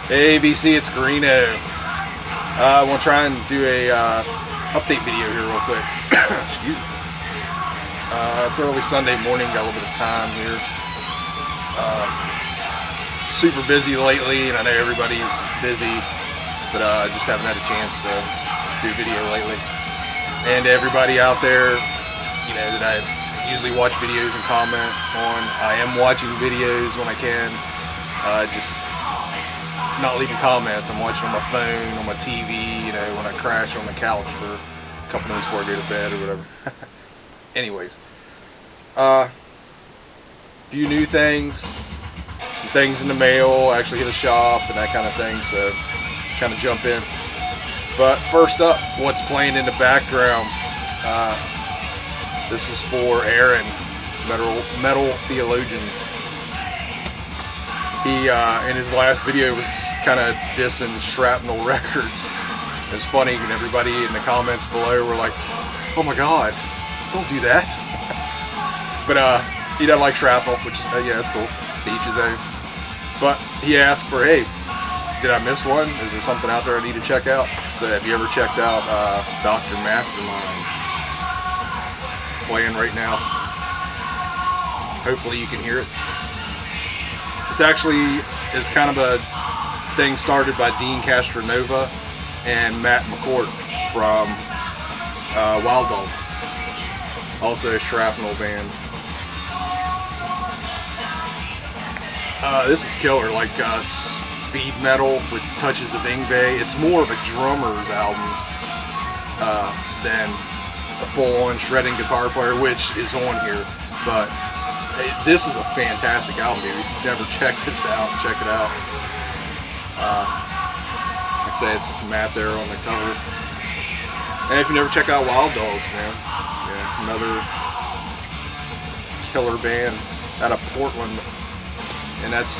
ABC, it's Greeno. I want to try and do a update video here real quick. Excuse me. It's early Sunday morning, got a little bit of time here. Super busy lately, and I know everybody's busy, but I just haven't had a chance to do a video lately. And everybody out there, you know, that I usually watch videos and comment on, I am watching videos when I can. Just not leaving comments. I'm watching on my phone, on my TV, you know, when I crash on the couch for a couple minutes before I go to bed or whatever. Anyways, few new things, some things in the mail, actually hit a shop and that kind of thing, so kind of jump in. But first up, what's playing in the background? This is for Aaron, Metal Theologian. He, in his last video, was kind of dissing Shrapnel Records. It was funny, and everybody in the comments below were like, "Oh my God, don't do that." But he doesn't like Shrapnel, which yeah, that's cool. To each his own. But he asked for, "Hey, did I miss one? Is there something out there I need to check out?" So have you ever checked out Dr. Mastermind? Playing right now. Hopefully you can hear it. This actually is kind of a thing started by Dean Castronova and Matt McCourt from Wild Dogs, also a Shrapnel band. This is killer, like speed metal with touches of Yngwie. It's more of a drummer's album than a full-on shredding guitar player, which is on here, but this is a fantastic album, dude. If you've never checked this out, check it out. Like I say, it's Matt there on the cover. And if you never check out Wild Dogs, man, yeah, another killer band out of Portland. And that's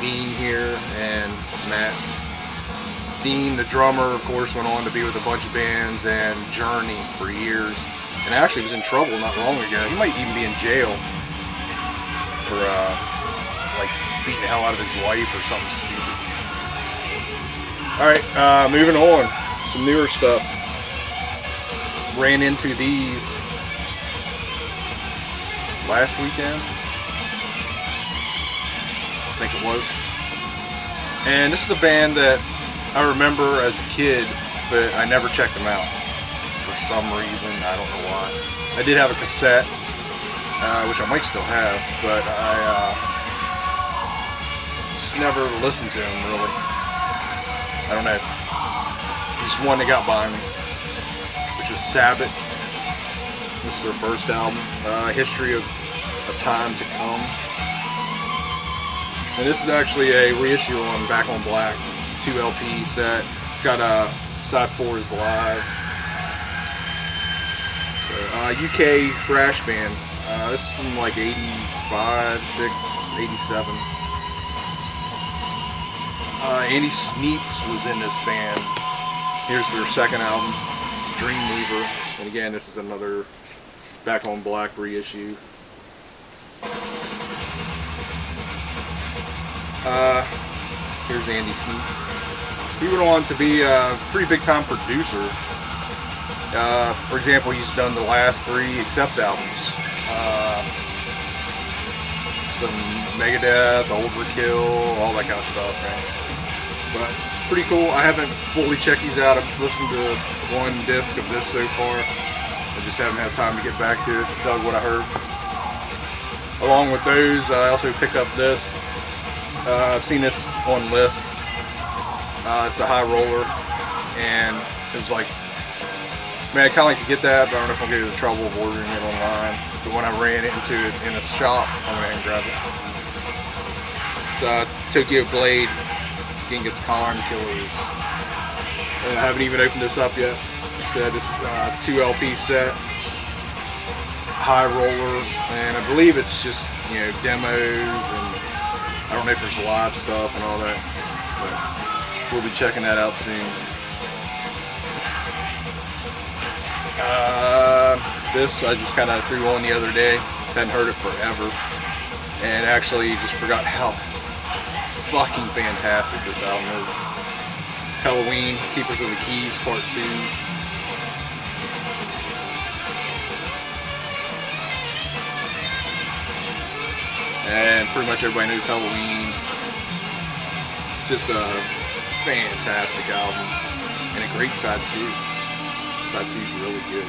Dean here and Matt. Dean, the drummer, of course, went on to be with a bunch of bands and Journey for years. And actually was in trouble not long ago. He might even be in jail for like beating the hell out of his wife or something stupid. Alright, moving on. Some newer stuff. Ran into these last weekend, I think it was. And this is a band that I remember as a kid, but I never checked them out for some reason. I don't know why. I did have a cassette, which I might still have, but I just never listened to them, really. I don't know. Just one that got by me, which was Sabbath. This is their first album, History of a Time to Come. And this is actually a reissue on Back on Black, 2 LP set. It's got side 4 is live. So, UK thrash band. This is from like 85, 6, 87. Andy Sneaps was in this band. Here's their second album, Dreamweaver. And again, this is another Back on Black reissue. Here's Andy Sneap. He went on to be a pretty big time producer. For example, he's done the last 3 Accept albums. Some Megadeth, Overkill, all that kind of stuff, man. But pretty cool. I haven't fully checked these out. I've listened to 1 disc of this so far. I just haven't had time to get back to it. Dug what I heard. Along with those, I also picked up this. I've seen this on lists. It's a high roller, and it was like, man, I kind of like to get that, but I don't know if I'll go to the trouble of ordering it online. But when I ran into it in a shop, I went ahead and grabbed it. It's Tokyo Blade, Genghis Khan Killers. And I haven't even opened this up yet. Like I said, this is a 2 LP set, high roller, and I believe it's just, you know, demos, and I don't know if there's live stuff and all that, but we'll be checking that out soon. This I just kind of threw on the other day. Hadn't heard it forever, and actually just forgot how fucking fantastic, this album is. Helloween, Keepers of the Keys, Part 2. And pretty much everybody knows Helloween. It's just a fantastic album. And a great side 2. Side 2 is really good.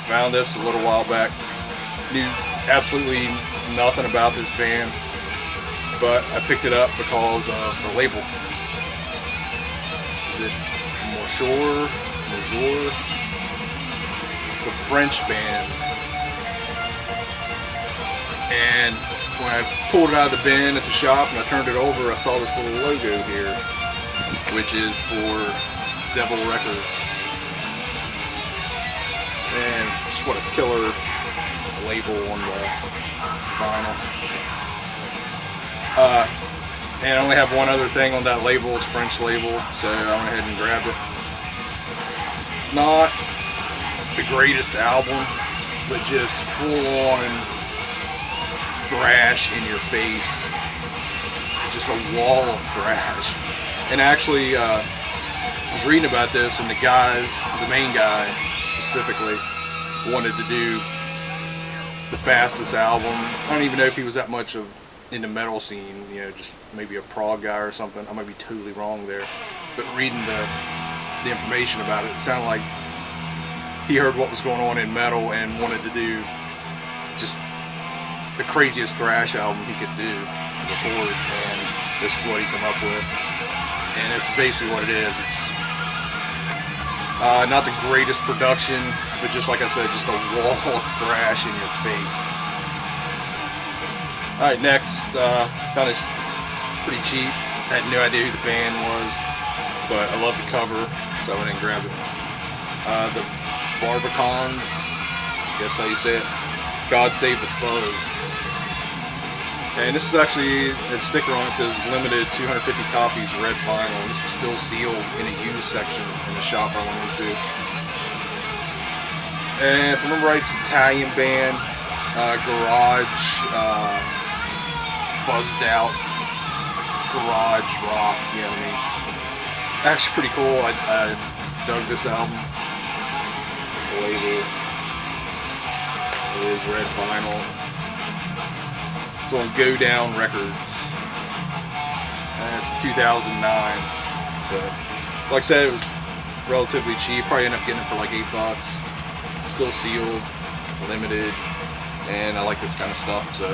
Found this a little while back. Knew absolutely nothing about this band, but I picked it up because of the label. Is it Monsieur? It's a French band. And when I pulled it out of the bin at the shop and I turned it over, I saw this little logo here, which is for Devil Records. And just what a killer label on the vinyl. And I only have one other thing on that label. It's a French label, so I went ahead and grabbed it. Not the greatest album, but just full on thrash in your face. Just a wall of thrash. And actually, I was reading about this, and the main guy specifically, wanted to do the fastest album. I don't even know if he was that much in the metal scene, you know, just maybe a prog guy or something. I might be totally wrong there. But reading the information about it, it sounded like he heard what was going on in metal and wanted to do just the craziest thrash album he could do, record, and this is what he came up with. And it's basically what it is. It's not the greatest production, but just like I said, just a wall of thrash in your face. Alright, next, found this pretty cheap. I had no idea who the band was, but I love the cover, so I went and grabbed it. The Barbicons, I guess how you say it. God Save the Foes. And this is actually, the sticker on it says limited 250 copies red vinyl. This was still sealed in a used section in the shop I went into. And if I remember right, it's an Italian band, garage, buzzed out, garage rock, you know what I mean? Actually pretty cool. I dug this album. The label. It is red vinyl. It's on Go Down Records. And it's 2009. So, like I said, it was relatively cheap. Probably ended up getting it for like $8. Still sealed, limited, and I like this kind of stuff, so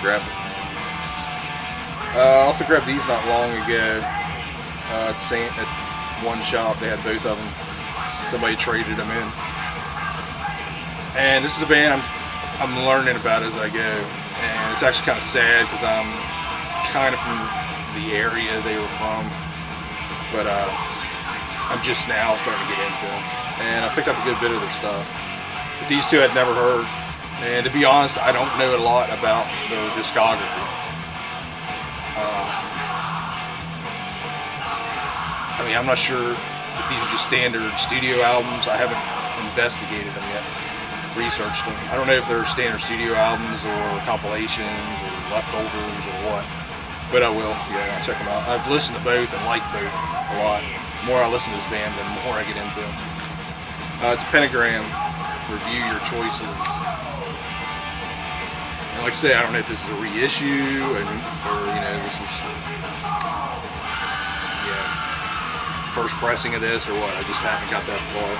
grab it. I also grabbed these not long ago. At one shop, they had both of them. Somebody traded them in. And this is a band I'm learning about as I go. And it's actually kind of sad because I'm kind of from the area they were from, but I'm just now starting to get into them. And I picked up a good bit of their stuff. But these two I'd never heard. And to be honest, I don't know a lot about their discography. I mean, I'm not sure if these are just standard studio albums. I haven't investigated them yet, researched them. I don't know if they're standard studio albums or compilations or leftovers or what. But I will, yeah, I'll check them out. I've listened to both and like both a lot. The more I listen to this band, the more I get into them. It's Pentagram. Review your choices. And like I say, I don't know if this is a reissue or you know, this was first pressing of this or what. I just haven't got that far.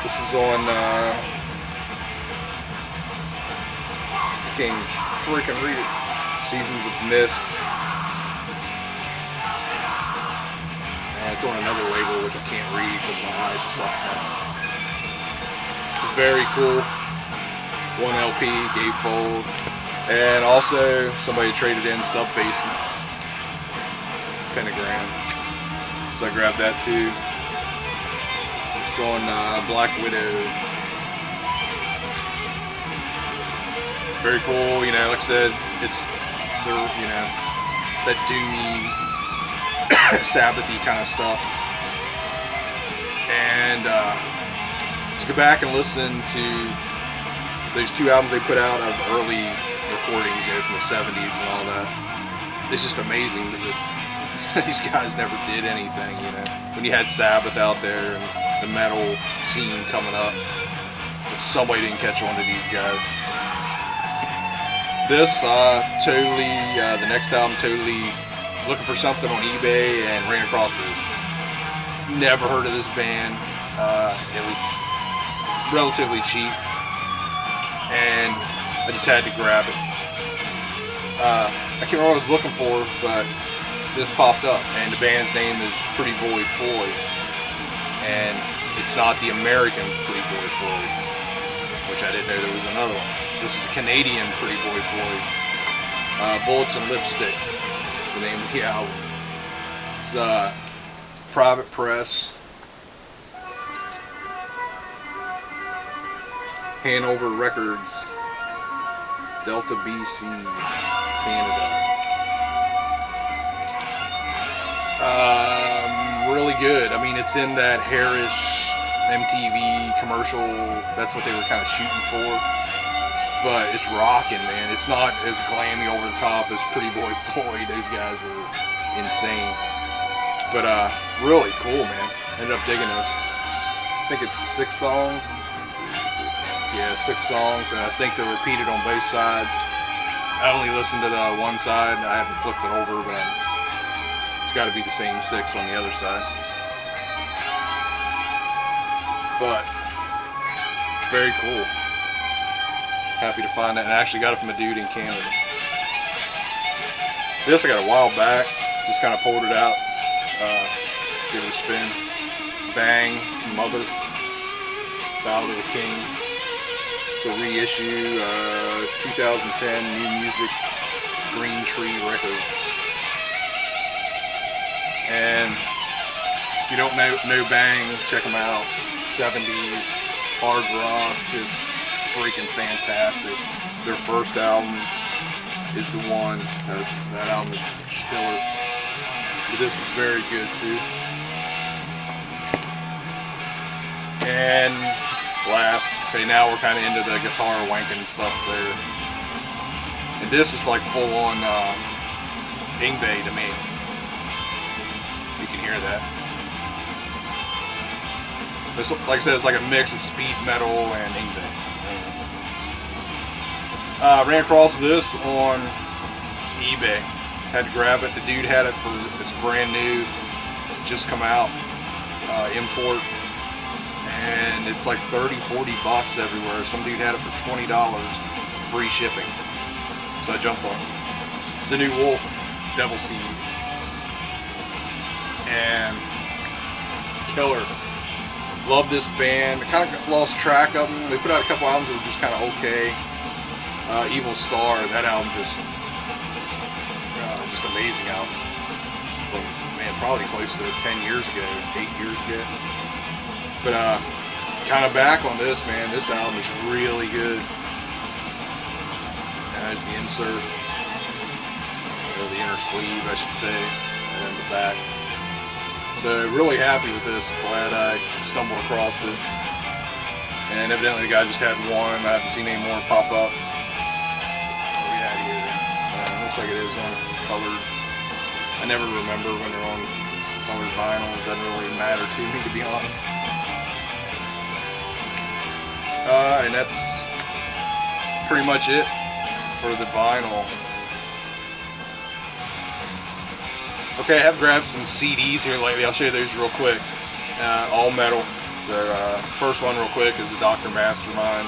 This is on I can't freaking read it. Seasons of Mist. And it's on another label which I can't read because my eyes suck now. Very cool. 1 LP, gatefold, and also somebody traded in Sub-Basement, Pentagram, so I grabbed that too. It's on Black Widow. Very cool, you know, like I said, it's you know, that doomy, Sabbathy kind of stuff. And to go back and listen to those two albums they put out of early recordings, from the 70s and all that. It's just amazing that these guys never did anything, When you had Sabbath out there and the metal scene coming up, but somebody didn't catch on to these guys. This, totally, the next album, totally looking for something on eBay and ran across this. Never heard of this band. It was relatively cheap, and I just had to grab it. I can't remember what I was looking for, but this popped up, and the band's name is Pretty Boy Floyd, and it's not the American Pretty Boy Floyd, which I didn't know there was another one. This is a Canadian Pretty Boy Floyd. Bullets and Lipstick is the name of the album. It's Private Press, Hanover Records, Delta BC, Canada. Really good. I mean, it's in that hairish MTV commercial. That's what they were kind of shooting for. But it's rocking, man. It's not as glammy over the top as Pretty Boy Floyd. Those guys were insane. But really cool, man. Ended up digging this. I think it's 6 songs. Yeah, 6 songs, and I think they're repeated on both sides. I only listened to the one side. I haven't flipped it over, but it's got to be the same 6 on the other side. But very cool. Happy to find that, and I actually got it from a dude in Canada. This I got a while back. Just kind of pulled it out, give it a spin. Bang, Mother, Battle of the King. It's a reissue, 2010 New Music, Green Tree Records. And if you don't know Bang, check them out. 70s hard rock, just freaking fantastic. Their first album is the one. That album is killer. But this is very good too. And last, okay, now we're kind of into the guitar wanking stuff there. And this is like full on Yngwie to me. You can hear that. This, like I said, it's like a mix of speed metal and Yngwie. Ran across this on eBay. Had to grab it. The dude had it for, it's brand new, just come out, import. And it's like 30, 40 bucks everywhere. Some dude had it for $20, free shipping. So I jumped on it. It's the new Wolf, Devil Seed. And killer. Love this band. I kind of lost track of them. They put out a couple albums that were just kind of okay. Evil Star, that album just amazing album. From, man, probably close to 10 years ago, 8 years ago. But kind of back on this, man. This album is really good. There's the insert, or the inner sleeve, I should say, and then the back. So really happy with this. Glad I stumbled across it. And evidently the guy just had one. I haven't seen any more pop up. What do we have here? Looks like it is on colored. I never remember when they're on colored vinyl. It doesn't really matter to me, to be honest. And that's pretty much it for the vinyl. Okay, I have grabbed some CDs here lately. I'll show you those real quick. All metal. The first one real quick is the Dr. Mastermind.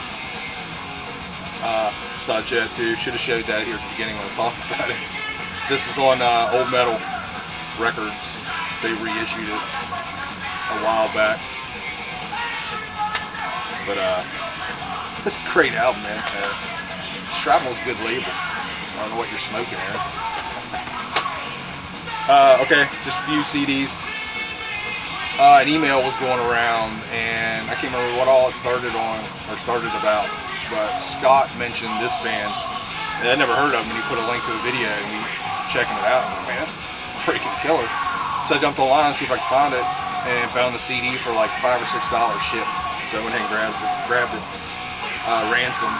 Thought you had to. Should have showed that here at the beginning when I was talking about it. This is on Old Metal Records. They reissued it a while back. But this is a great album, man. Shrapnel's a good label. I don't know what you're smoking there. Okay, just a few CDs. An email was going around, and I can't remember what all it started on, or started about, but Scott mentioned this band, and I'd never heard of him, and he put a link to a video, and we checking it out. I was like, man, that's freaking killer. So I jumped online to see if I could find it, and found the CD for like $5 or $6 shipped. So I went ahead and grabbed it. Ransom.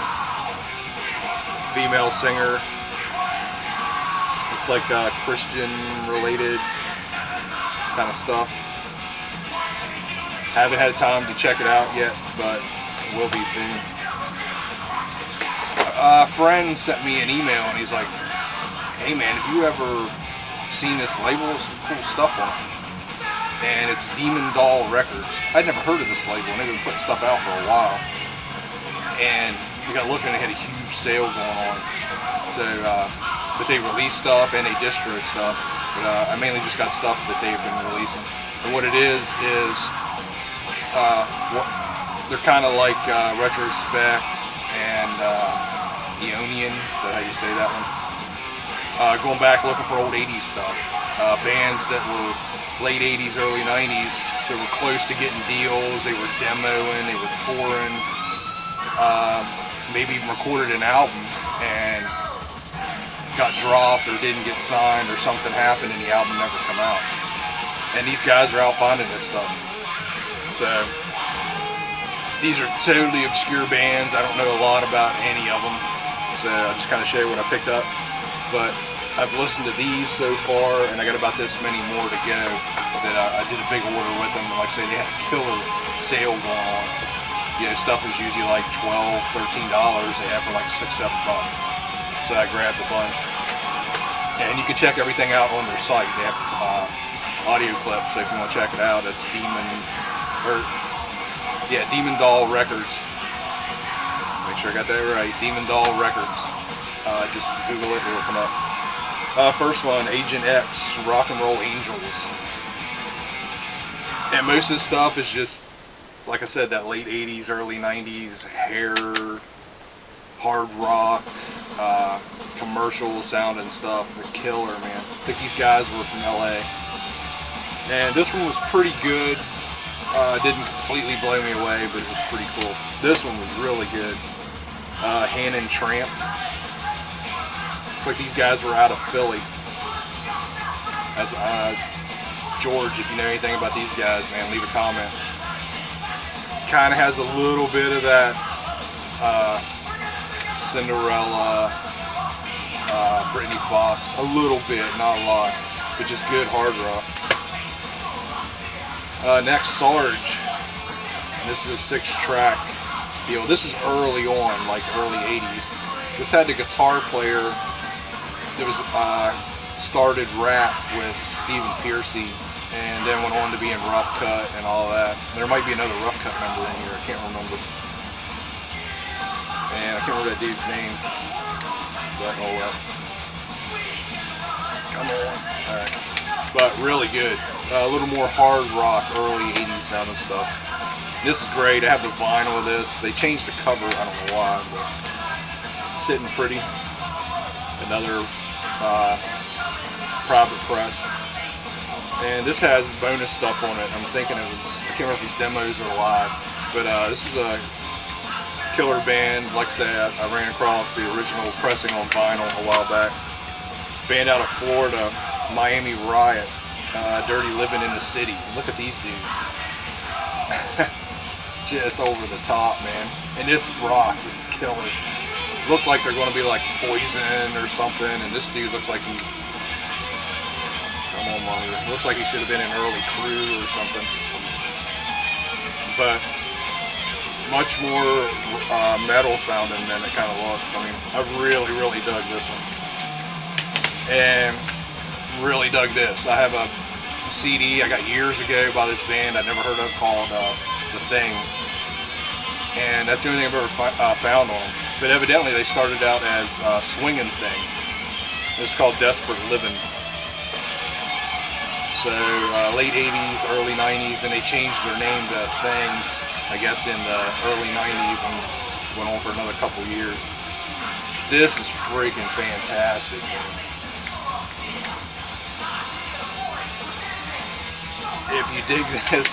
female singer. It's like Christian-related kind of stuff. Haven't had time to check it out yet, but will be soon. A friend sent me an email and he's like, "Hey man, have you ever seen this label? Some cool stuff on it." And it's Demon Doll Records. I'd never heard of this label, and they've been putting stuff out for a while. And we got looking, they had a huge sale going on. So, but they release stuff and they distro stuff. But I mainly just got stuff that they've been releasing. And what it is they're kind of like Retrospect and Eonian. Is that how you say that one? Going back looking for old 80s stuff. Bands that were late 80s, early 90s that were close to getting deals. They were demoing, they were touring, maybe even recorded an album and got dropped or didn't get signed or something happened and the album never come out. And these guys are out finding this stuff. So these are totally obscure bands. I don't know a lot about any of them. So I'll just kind of show you what I picked up. But I've listened to these so far, and I got about this many more to go that I did a big order with them. And like I say, they had a killer sale going on. You know, stuff is usually like $12, $13. They have for like $6, $7. So I grabbed a bunch. And you can check everything out on their site. They have audio clips, so if you want to check it out, it's Demon Doll Records. Make sure I got that right. Demon Doll Records. Just Google it, it'll come up. First one, Agent X, Rock and Roll Angels. And most of this stuff is just, like I said, that late 80s, early 90s hair, hard rock, commercial sounding stuff. They're killer, man. I think these guys were from LA. And this one was pretty good. Didn't completely blow me away, but it was pretty cool. This one was really good. Hannon Tramp. Looks like these guys were out of Philly. As George, if you know anything about these guys, man, leave a comment. Kind of has a little bit of that Cinderella, Britney Fox, a little bit, not a lot, but just good hard rock. Next, Sarge. And this is a 6-track deal. This is early on, like early 80s. This had the guitar player that was started rap with Stephen Pearcy and then went on to be in Rough Cut and all that. There might be another Rough Cut member in here, I can't remember. And I can't remember that dude's name. But oh well. Come on. Alright. But really good. A little more hard rock, early 80s sounding stuff. This is great. I have the vinyl of this. They changed the cover, I don't know why, but sitting pretty. Another private press. And this has bonus stuff on it. I'm thinking it was, I can't remember if these demos are live, but this is a killer band. Like I said, I ran across the original pressing on vinyl a while back. Band out of Florida, Miami Riot, Dirty Living in the City. Look at these dudes. Just over the top, man. And this rocks. This is killer. Look like they're going to be like Poison or something, and this dude looks like he, come on, monitor, looks like he should have been in early Crew or something. But much more metal sounding than it kind of looks. I mean, I really dug this one, and really dug this. I have a CD I got years ago by this band I'd never heard of called The Thing, and that's the only thing I've ever found on them. But evidently they started out as Swingin' Thing. It's called Desperate Livin'. So late 80s, early 90s, and they changed their name to Thing, I guess in the early 90s, and went on for another couple years. This is freaking fantastic, man. If you dig this,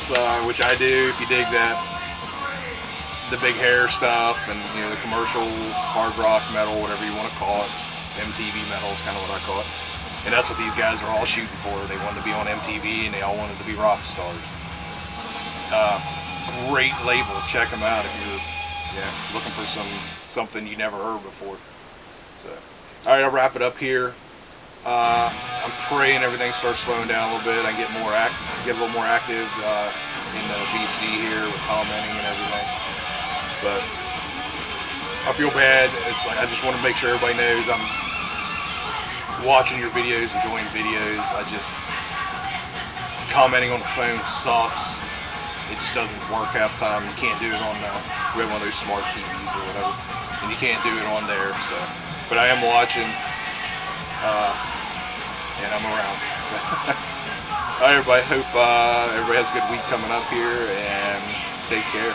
which I do, if you dig that, the big hair stuff and, you know, the commercial hard rock metal, whatever you want to call it, MTV metal is kind of what I call it. And that's what these guys are all shooting for. They wanted to be on MTV and they all wanted to be rock stars. Great label. Check them out if you're looking for something you never heard before. So, all right, I'll wrap it up here. I'm praying everything starts slowing down a little bit. I get a little more active in the BC here with commenting and everything. But I feel bad. It's like I just want to make sure everybody knows I'm watching your videos, enjoying videos. Commenting on the phone sucks. It just doesn't work half the time. You can't do it on we have one of those smart TVs or whatever, and you can't do it on there. So, but I am watching. And I'm around. So. All right, everybody. Hope everybody has a good week coming up here, and take care.